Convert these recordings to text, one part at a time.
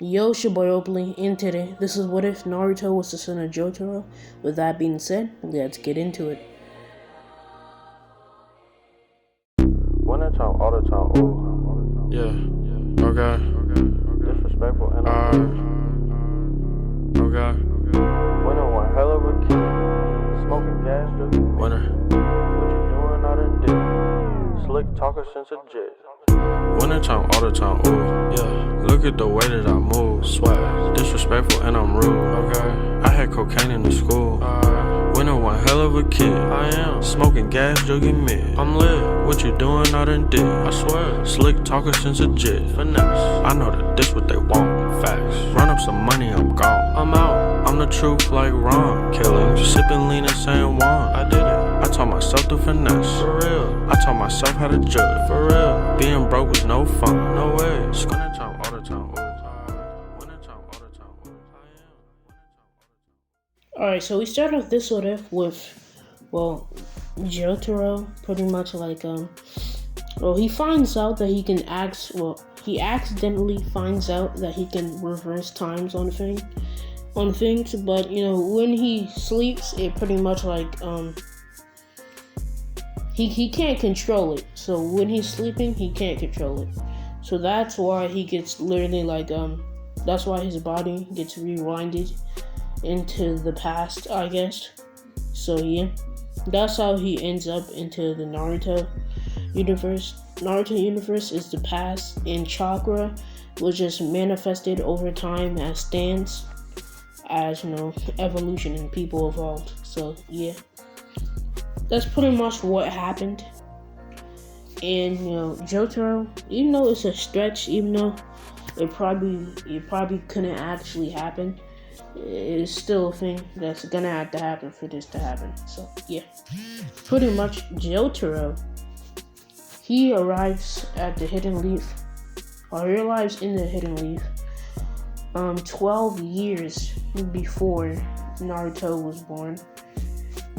Yo, it's your boy Openly, and today, this is what if Naruto was the son of Jotaro. With that being said, let's get into it. Winter time, all the time, ooh. Yeah, okay. Disrespectful and Okay. Winter one hell of a kid. Smoking gas, drinking Winter. What you doing out in dick? Slick talker since a jet. Wintertime, all the time, ooh, yeah. Look at the way that I move, swag, disrespectful and I'm rude, okay. I had cocaine in the school, Winter one hell of a kid, I am. Smoking gas, jogging mid, I'm lit. What you doing out in dick? I swear. Slick talker since a jet, finesse. I know that this what they want, facts. Run up some money, I'm gone, I'm out. I'm the truth like Ron, killing, sipping lean and saying Juan. I did it. I taught myself to finesse, for real. I taught myself how to judge, for real. Being broke was no fun, no way. Wintertime, all the time, ooh. Wintertime, all the time, ooh. Alright, so we start off this what if with, Jotaro pretty much he finds out that he can he accidentally finds out that he can reverse times on things, but when he sleeps, it pretty much he can't control it. So when he's sleeping, he can't control it. So that's why he gets literally that's why his body gets rewinded into the past, I guess. So yeah, that's how he ends up into the Naruto universe. Naruto universe is the past, and chakra was just manifested over time as stands, as evolution and people evolved. So yeah, that's pretty much what happened. And Jotaro, even though it's a stretch, even though it probably couldn't actually happen, it's still a thing that's gonna have to happen for this to happen. So yeah, pretty much Jotaro, he arrives at the Hidden Leaf, or he arrives in the Hidden Leaf 12 years before Naruto was born.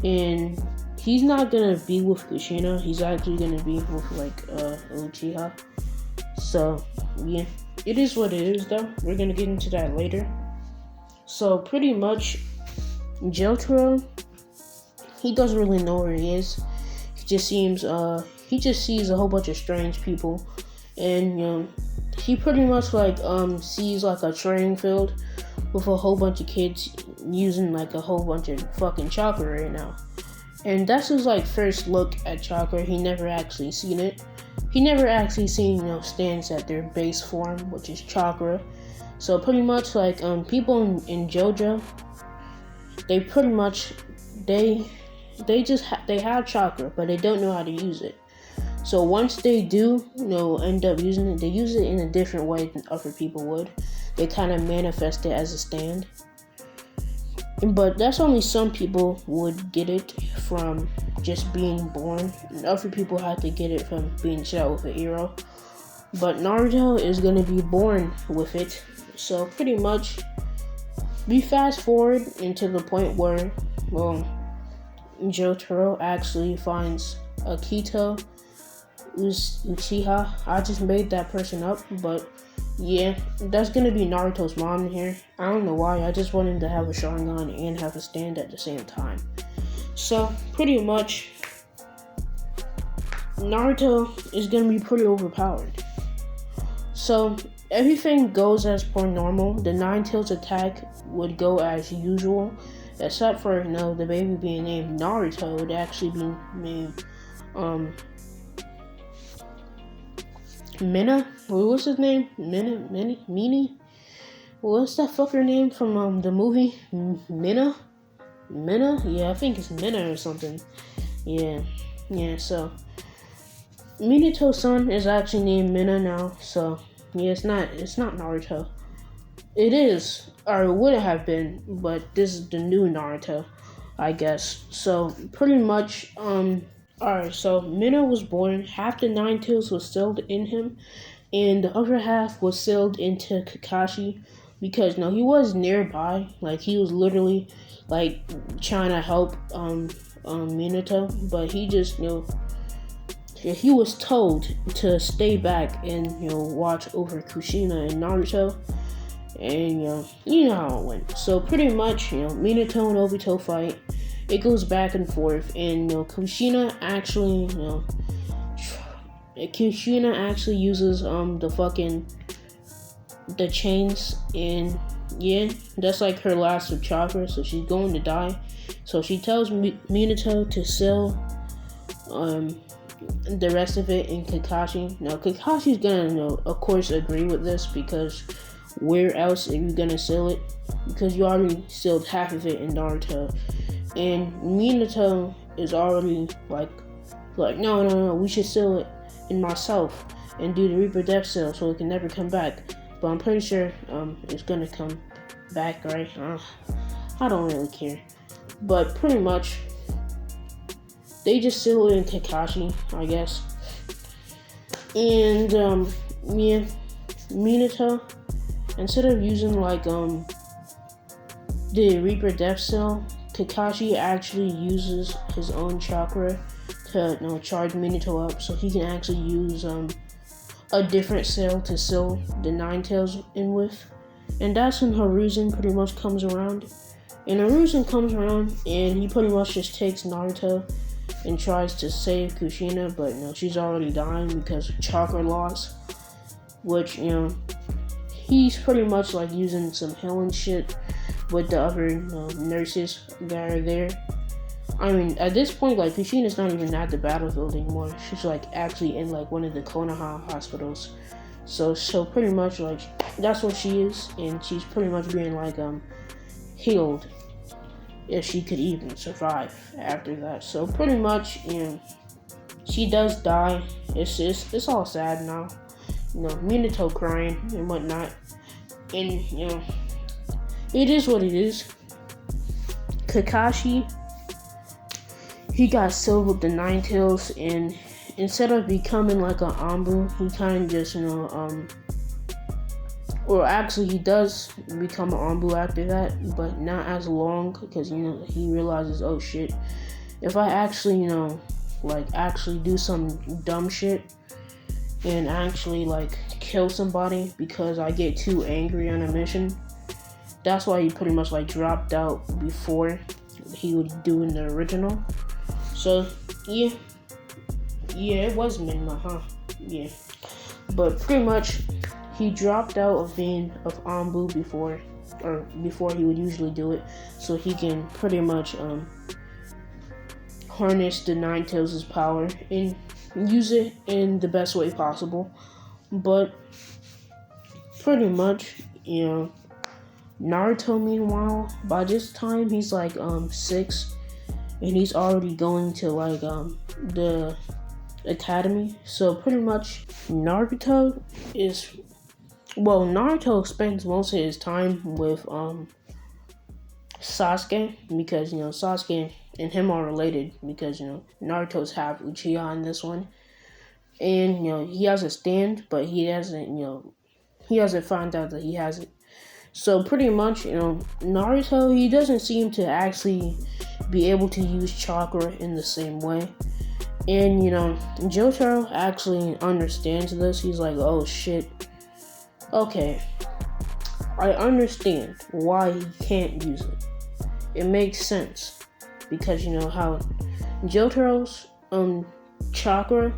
And he's not gonna be with Kushina, he's actually gonna be with Uchiha. So yeah, it is what it is though. We're gonna get into that later. So pretty much Jotaro, he doesn't really know where he is. He just sees a whole bunch of strange people, and he pretty much sees a training field with a whole bunch of kids using a whole bunch of fucking chakra right now. And that's his first look at chakra. He never actually seen it. He never actually seen stands at their base form, which is chakra. So pretty much people in JoJo, they pretty much they have chakra, but they don't know how to use it. So once they do end up using it, they use it in a different way than other people would. They kind of manifest it as a stand. But that's only some people would get it from just being born, and other people have to get it from being shot with an arrow. But Naruto is going to be born with it. So pretty much, we fast forward into the point where, Jotaro actually finds Akito Uchiha. I just made that person up, but yeah, that's gonna be Naruto's mom here. I don't know why, I just wanted to have a Sharingan and have a stand at the same time. So pretty much, Naruto is gonna be pretty overpowered. So everything goes as per normal. The Nine Tails attack would go as usual, except for the baby being named Naruto would actually be named Mina? What's his name? Mini? What's that fucker name from the movie? Mina? Yeah, I think it's Mina or something. Yeah, so Minato's son is actually named Mina now, so yeah, it's not Naruto. It is, or it would have been, but this is the new Naruto, I guess. So pretty much, alright, so Mina was born, half the Nine Tails was sealed in him, and the other half was sealed into Kakashi, because he was nearby, he was literally trying to help Minato, but he just he was told to stay back and watch over Kushina and Naruto. And you know how it went. So pretty much, Minato and Obito fight. It goes back and forth, and Kushina actually, uses the chains, and yeah, that's like her last of chakra, so she's going to die. So she tells Minato to sell the rest of it in Kakashi. Now Kakashi's gonna of course agree with this, because where else are you gonna sell it? Because you already sold half of it in Naruto. And Minato is already like no, we should sell it in myself and do the Reaper Death sale so it can never come back. But I'm pretty sure it's gonna come back, right? I don't really care. But pretty much they just sell it in Kakashi, I guess. And yeah, Minato, instead of using the Reaper Death Cell, Kakashi actually uses his own chakra to charge Minato up, so he can actually use a different cell to seal the Nine Tails in with. And that's when Hiruzen pretty much comes around. And Hiruzen comes around and he pretty much just takes Naruto and tries to save Kushina, but she's already dying because of chakra loss, which he's pretty much like using some healing shit with the other nurses that are there. I mean, at this point, like, Kushina's not even at the battlefield anymore. She's like actually in like one of the Konoha hospitals. So pretty much like that's what she is, and she's pretty much being like healed, if she could even survive after that. So pretty much, she does die. It's all sad now. Minato crying and whatnot, and it is what it is. Kakashi, he got sealed with the Nine Tails, and instead of becoming like an Anbu, he kind of just or actually he does become an Anbu after that, but not as long, because he realizes, oh shit, if I actually actually do some dumb shit and actually like kill somebody because I get too angry on a mission. That's why he pretty much like dropped out before he would do in the original. So yeah, it was Minma, huh? Yeah, but pretty much he dropped out of being of Anbu before he would usually do it, so he can pretty much harness the Nine Tails' power and use it in the best way possible. But pretty much, Naruto, meanwhile, by this time he's like 6, and he's already going to like the academy. So pretty much Naruto spends most of his time with Sasuke, because Sasuke and him are related, because Naruto's half Uchiha in this one, and he has a stand, but he hasn't found out that he has it. So pretty much Naruto, he doesn't seem to actually be able to use chakra in the same way, and Jotaro actually understands this. He's like, oh shit, okay, I understand why he can't use it. It makes sense, because how Jotaro's chakra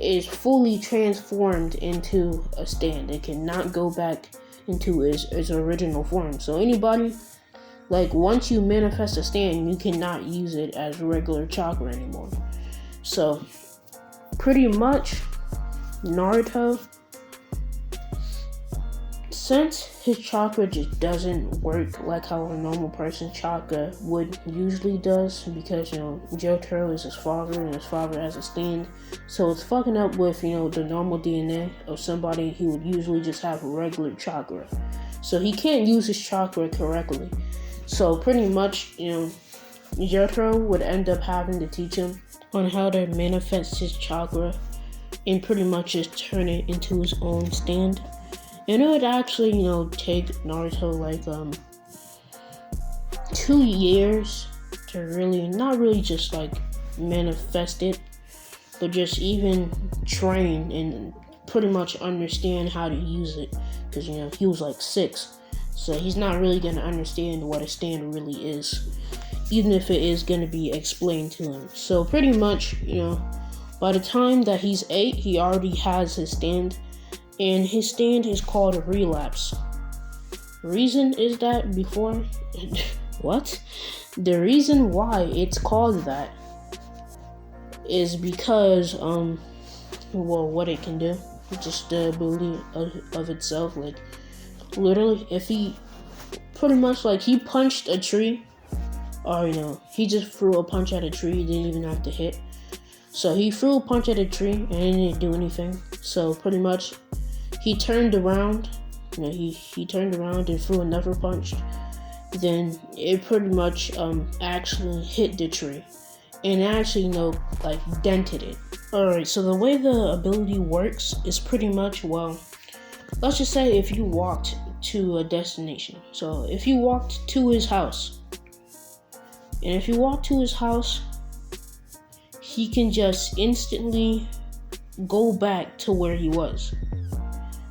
is fully transformed into a stand. It cannot go back into its original form. So anybody, like, once you manifest a stand, you cannot use it as regular chakra anymore. So pretty much Naruto, since his chakra just doesn't work like how a normal person's chakra would usually does, because Jotaro is his father and his father has a stand, so it's fucking up with the normal DNA of somebody who would usually just have a regular chakra. So he can't use his chakra correctly. So pretty much Jotaro would end up having to teach him on how to manifest his chakra and pretty much just turn it into his own stand. And it would actually, take Naruto like 2 years to really, not really just like manifest it, but just even train and pretty much understand how to use it. because he was like 6, so he's not really gonna understand what a stand really is, even if it is gonna be explained to him. So pretty much, by the time that he's 8, he already has his stand, and his stand is called a relapse. Reason is that before what? The reason why it's called that is because what it can do, just the ability of itself. Like literally, if he pretty much like he punched a tree, or he just threw a punch at a tree, didn't even have to hit. So he threw a punch at a tree and it didn't do anything. So pretty much he turned around, he turned around and threw another punch. Then it pretty much actually hit the tree and actually like dented it. Alright, so the way the ability works is pretty much, well, let's just say if you walked to a destination. So if you walked to his house, and if you walk to his house, he can just instantly go back to where he was.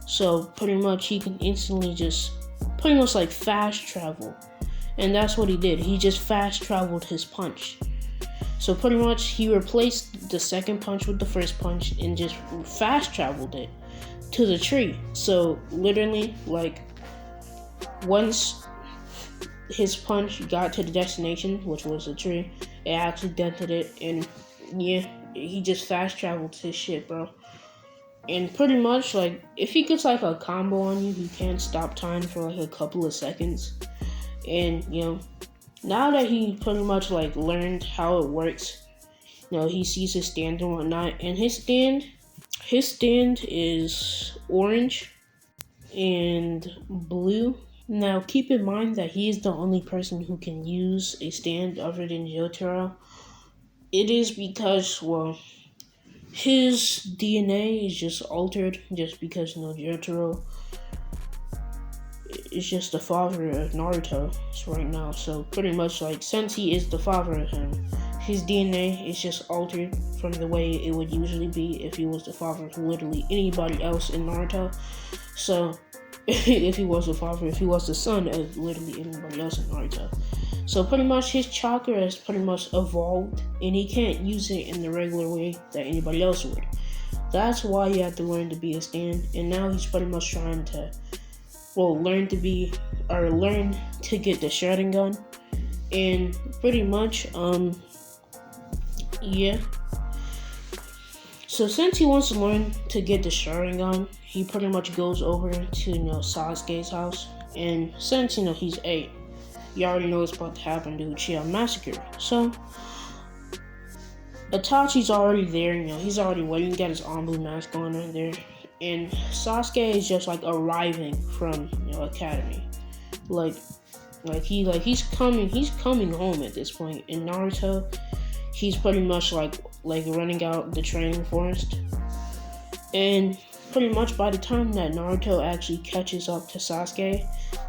So pretty much he can instantly just pretty much like fast travel. And that's what he did. He just fast traveled his punch. So pretty much he replaced the second punch with the first punch and just fast traveled it to the tree. So literally, like, once his punch got to the destination, which was the tree, it actually dented it, and yeah, he just fast traveled his shit, bro. And pretty much, like, if he gets like a combo on you, he can't stop time for like a couple of seconds. And now that he pretty much like learned how it works, he sees his stand and whatnot, and his stand is orange and blue. Now keep in mind that he is the only person who can use a stand other than Jotaro. It is because, well, his DNA is just altered just because Jotaro is just the father of Naruto right now. So pretty much, like, since he is the father of him, his DNA is just altered from the way it would usually be if he was the father of literally anybody else in Naruto. So if he was the son of literally anybody else in Naruto. So pretty much his chakra has pretty much evolved, and he can't use it in the regular way that anybody else would. That's why you have to learn to be a stand, and now he's pretty much trying to learn to get the Sharingan. And pretty much, yeah. So since he wants to learn to get the Sharingan, he pretty much goes over to, Sasuke's house. And since, he's 8, you already know what's about to happen to Uchiha massacre. So, Itachi's already there, he's already waiting, got his Anbu mask on right there. And Sasuke is just like arriving from academy, he's coming home at this point. In Naruto, he's pretty much like running out the training forest, and pretty much by the time that Naruto actually catches up to Sasuke,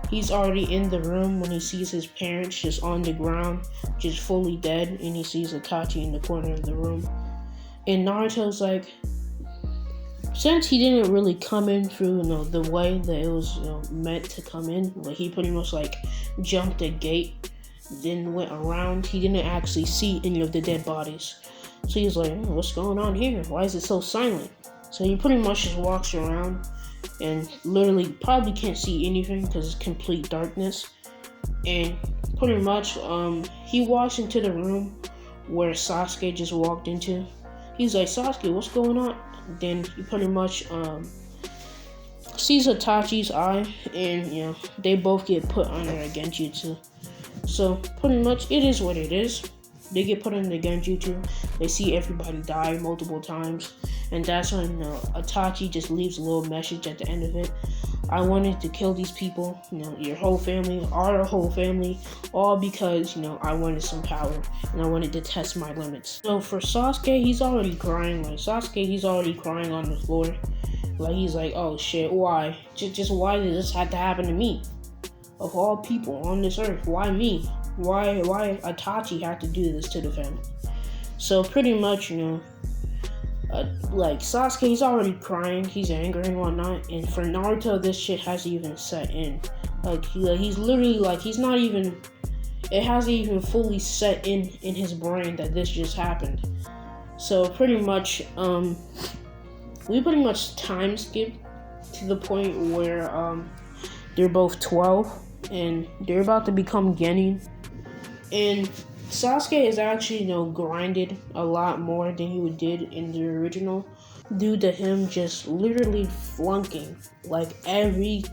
he's already in the room when he sees his parents just on the ground, just fully dead, and he sees Itachi in the corner of the room. And Naruto's like, since he didn't really come in through the way that it was meant to come in, like he pretty much like jumped a gate, then went around, he didn't actually see any of the dead bodies. So he's like, what's going on here? Why is it so silent? So he pretty much just walks around and literally probably can't see anything because it's complete darkness. And pretty much he walks into the room where Sasuke just walked into. He's like, Sasuke, what's going on? Then he pretty much sees Itachi's eye, and they both get put under a genjutsu. So pretty much it is what it is. They get put under the genjutsu. They see everybody die multiple times, and that's when Itachi just leaves a little message at the end of it. I wanted to kill these people, your whole family, our whole family, all because, I wanted some power, and I wanted to test my limits. So for Sasuke, he's already crying. He's already crying on the floor. He's like, oh shit, why? Just why did this have to happen to me? Of all people on this earth, why me? Why Itachi had to do this to the family? So pretty much, like Sasuke, he's already crying, he's angry and whatnot, and for Naruto, this shit hasn't even set in. He's literally he's not even. It hasn't even fully set in his brain that this just happened. So pretty much, we pretty much time skip to the point where they're both 12 and they're about to become Genin. And Sasuke is actually, grinded a lot more than he did in the original, due to him just literally flunking every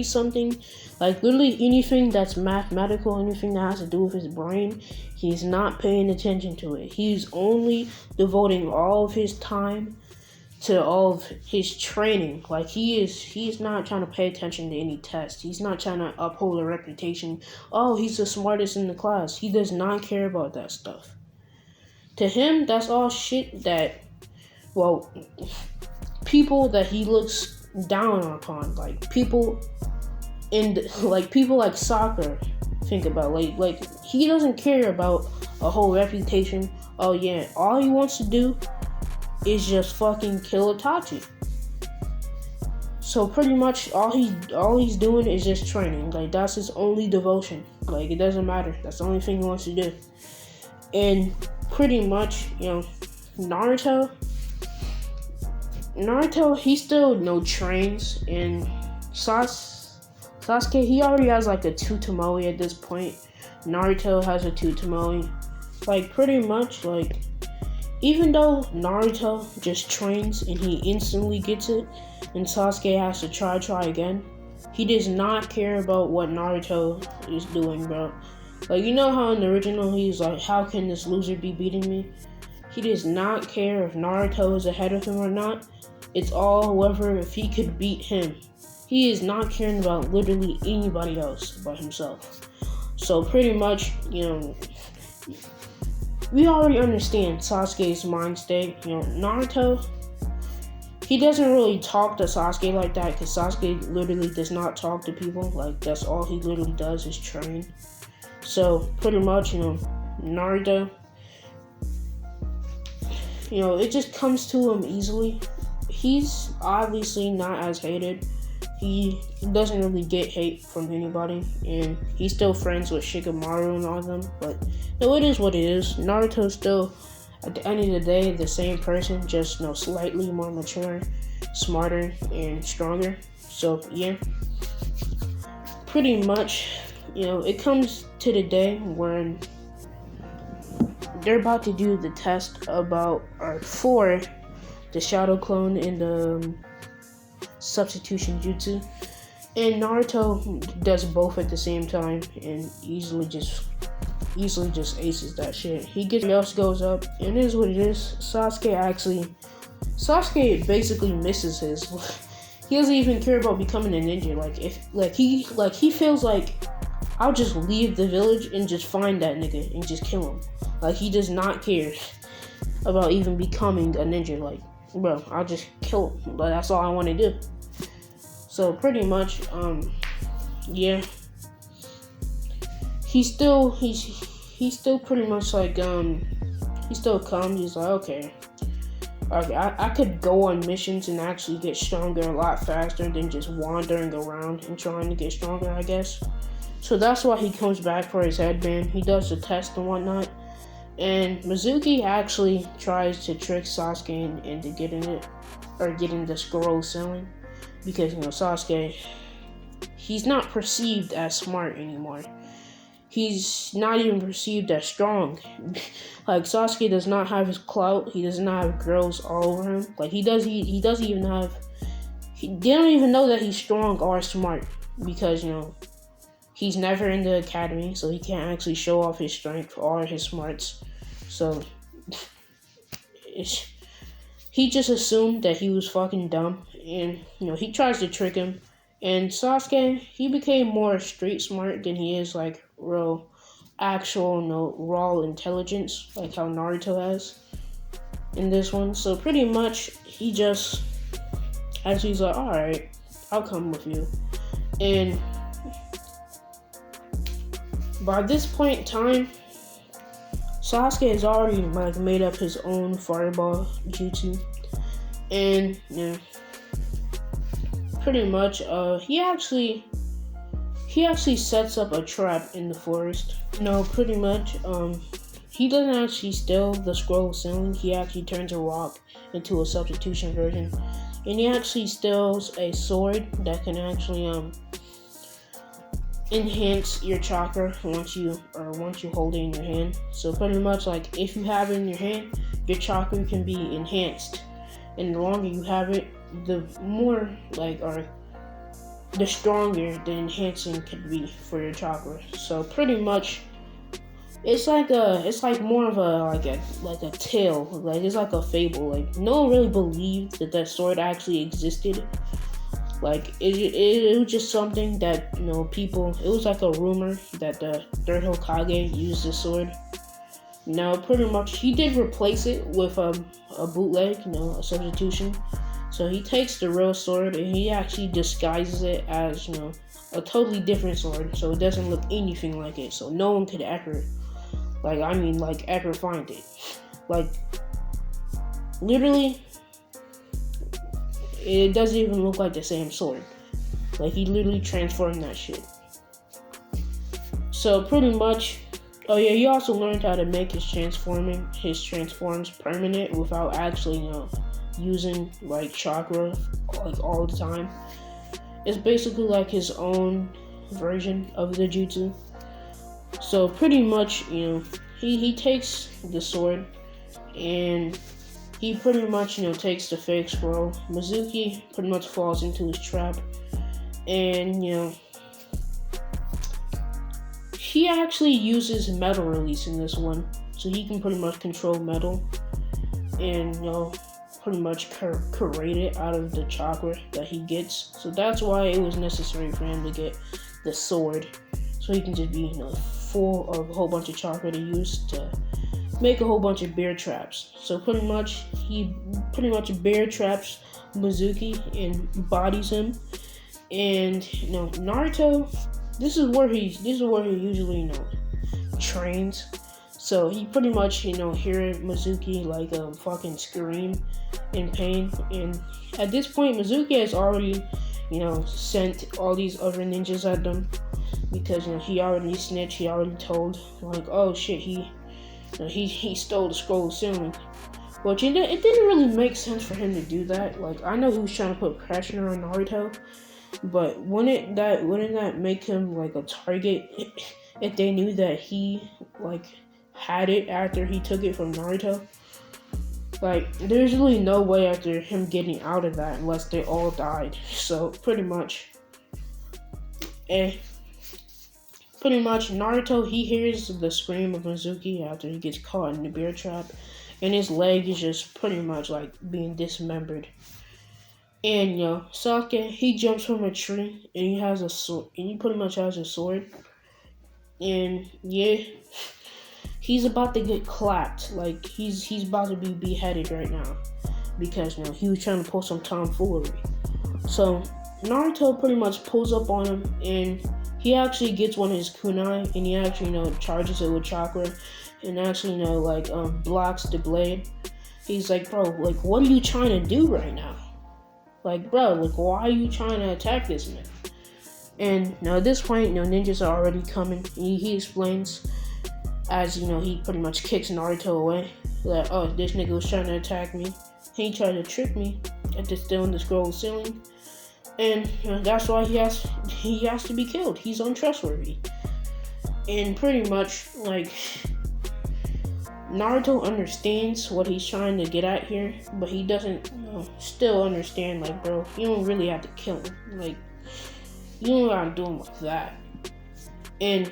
something, literally anything that's mathematical, anything that has to do with his brain. He's not paying attention to it. He's only devoting all of his time to all of his training. He's not trying to pay attention to any test. He's not trying to uphold a reputation. Oh, he's the smartest in the class. He does not care about that stuff. To him, that's all shit that, people that he looks down upon, people like soccer, think about, he doesn't care about a whole reputation. Oh yeah, all he wants to do is just fucking kill Itachi. So pretty much all he's doing is just training. That's his only devotion. It doesn't matter. That's the only thing he wants to do. And pretty much, Naruto, he still trains, and Sasuke, he already has a 2 Tomoe at this point. Naruto has a 2 Tomoe. Pretty much, even though Naruto just trains and he instantly gets it, and Sasuke has to try again, he does not care about what Naruto is doing, bro. You know how in the original he's how can this loser be beating me? He does not care if Naruto is ahead of him or not. It's all whether if he could beat him. He is not caring about literally anybody else but himself. So pretty much, we already understand Sasuke's mind state. Naruto, he doesn't really talk to Sasuke like that, because Sasuke literally does not talk to people. That's all he literally does is train. So pretty much, Naruto, it just comes to him easily. He's obviously not as hated. He doesn't really get hate from anybody, and he's still friends with Shikamaru and all of them. But it is what it is. Naruto's still, at the end of the day, the same person, just slightly more mature, smarter, and stronger. So yeah, pretty much, it comes to the day when they're about to do the test for the shadow clone and the substitution jutsu, and Naruto does both at the same time and easily just aces that shit. Else goes up, and it is what it is. Sasuke basically misses his. He doesn't even care about becoming a ninja. He feels I'll just leave the village and just find that nigga and just kill him. He does not care about even becoming a ninja. Bro, I'll just kill him. That's all I want to do. So pretty much, yeah. He's still pretty much he still comes. He's okay, I could go on missions and actually get stronger a lot faster than just wandering around and trying to get stronger, I guess. So that's why he comes back for his headband. He does the test and whatnot. And Mizuki actually tries to trick Sasuke into getting it, or getting the scroll selling, because Sasuke, he's not perceived as smart anymore. He's not even perceived as strong. Sasuke does not have his clout. He does not have girls all over him. They don't even know that he's strong or smart, because he's never in the academy, so he can't actually show off his strength or his smarts. So he just assumed that he was fucking dumb, and he tries to trick him. And Sasuke, he became more street smart than he is real actual raw intelligence, how Naruto has in this one. So pretty much he just actually he's alright, I'll come with you. And by this point in time, Sasuke has already like made up his own fireball jutsu, and pretty much he actually sets up a trap in the forest. Pretty much he doesn't actually steal the scroll of sealing. He actually turns a rock into a substitution version, and he actually steals a sword that can actually enhance your chakra once you hold it in your hand. So pretty much like if you have it in your hand, your chakra can be enhanced, and the longer you have it, the more the stronger the enhancing can be for your chakra. So pretty much it's like more of a tale, like it's like a fable. Like no one really believed that sword actually existed. Like it was just something that people. It was like a rumor that the third Hokage used the sword. Pretty much he did replace it with a bootleg, a substitution. So he takes the real sword and he actually disguises it as a totally different sword, so it doesn't look anything like it. So no one could ever ever find it. Like literally. It doesn't even look like the same sword. Like he literally transformed that shit. So pretty much, he also learned how to make his transforms permanent without actually, using like chakra like all the time. It's basically like his own version of the jutsu. So pretty much, he takes the sword and he pretty much, takes the fake scroll. Mizuki pretty much falls into his trap. And, he actually uses metal release in this one. So he can pretty much control metal. And, pretty much create it out of the chakra that he gets. So that's why it was necessary for him to get the sword. So he can just be, full of a whole bunch of chakra to use to make a whole bunch of bear traps. So pretty much he bear traps Mizuki and bodies him. And Naruto, this is where he usually trains. So he pretty much hear Mizuki like fucking scream in pain. And at this point Mizuki has already sent all these other ninjas at them because he already snitched. He already told like, oh shit, he stole the scroll of sealing. But it didn't really make sense for him to do that. Like I know he was trying to put pressure on Naruto, but wouldn't that make him like a target if they knew that he like had it after he took it from Naruto? Like there's really no way after him getting out of that unless they all died. So pretty much Naruto, he hears the scream of Mizuki after he gets caught in the bear trap, and his leg is just pretty much like being dismembered. And Sasuke, he jumps from a tree and he has a sword, and he pretty much has a sword. And he's about to get clapped. Like he's about to be beheaded right now because he was trying to pull some tomfoolery. So Naruto pretty much pulls up on him and he actually gets one of his kunai and he actually charges it with chakra and actually blocks the blade. He's like, bro, like what are you trying to do right now? Like, bro, like why are you trying to attack this man? And at this point, ninjas are already coming. He explains as he pretty much kicks Naruto away. Like, oh, this nigga was trying to attack me. He tried to trick me into stealing the scroll of sealing. And that's why he has to be killed. He's untrustworthy. And pretty much like Naruto understands what he's trying to get at here, but he doesn't still understand, like, bro, you don't really have to kill him. Like, you don't gotta do him like that. And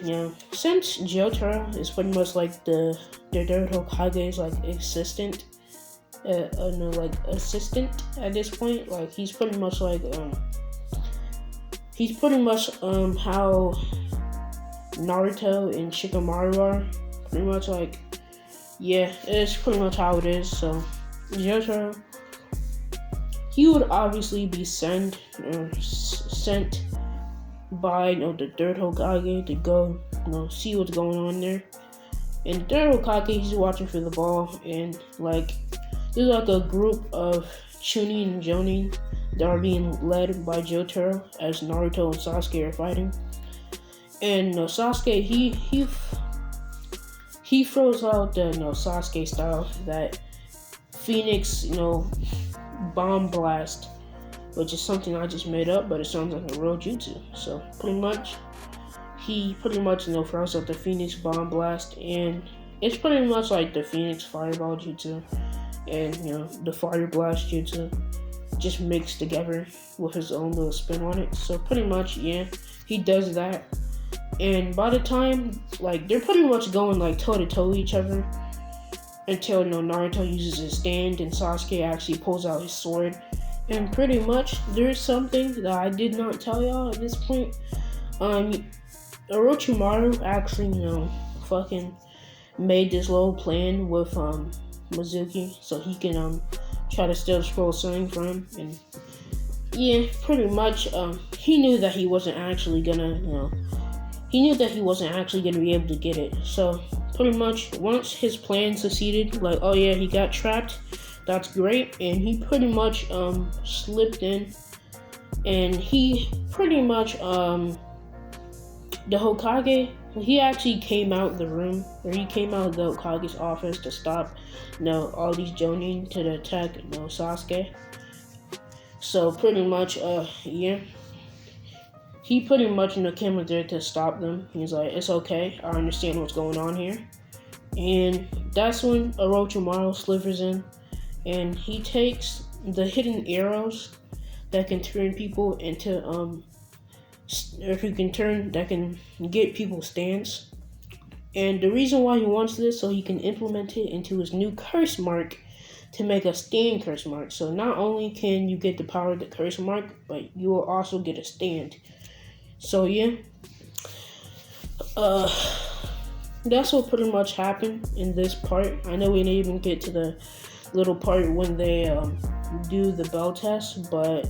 since Jotaro is pretty much like the third Hokage's like assistant at this point, like he's pretty much like how Naruto and Shikamaru are. Pretty much like, yeah, it's pretty much how it is. So Jotaro, he would obviously be sent by the third Hokage to go see what's going on there. And third Hokage, he's watching for the ball, and like there's like a group of Chunin and Jonin that are being led by Jotaro as Naruto and Sasuke are fighting. And Sasuke, he throws out the Sasuke style, that Phoenix, bomb blast, which is something I just made up, but it sounds like a real jutsu. So he pretty much throws out the Phoenix bomb blast, and it's pretty much like the Phoenix fireball jutsu and the fire blast jutsu just mixed together with his own little spin on it. So pretty much, yeah, he does that. And by the time, like, they're pretty much going like toe to toe with each other until Naruto uses his stand and Sasuke actually pulls out his sword. And pretty much there's something that I did not tell y'all at this point. Orochimaru actually fucking made this little plan with Mizuki so he can try to steal Scroll Sling from him. And yeah, pretty much he knew that he wasn't actually gonna be able to get it. So pretty much once his plan succeeded, like, oh yeah, he got trapped, that's great. And he pretty much slipped in, and he pretty much the Hokage, he actually came out the room, or he came out of the Hokage's office to stop all these Jonin to attack Sasuke. So pretty much yeah, he pretty much came up there to stop them. He's like, it's okay, I understand what's going on here. And that's when Orochimaru slithers in, and he takes the hidden arrows that can turn people into that can get people's stance. And the reason why he wants this, so he can implement it into his new curse mark to make a stand curse mark. So not only can you get the power of the curse mark, but you will also get a stand. So yeah, that's what pretty much happened in this part. I know we didn't even get to the little part when they do the bell test, but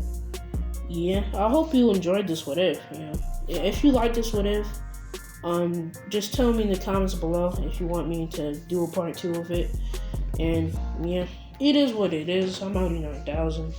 yeah, I hope you enjoyed this what if. If you like this what if, just tell me in the comments below if you want me to do a part 2 of it. And yeah, it is what it is. I'm already 9,000.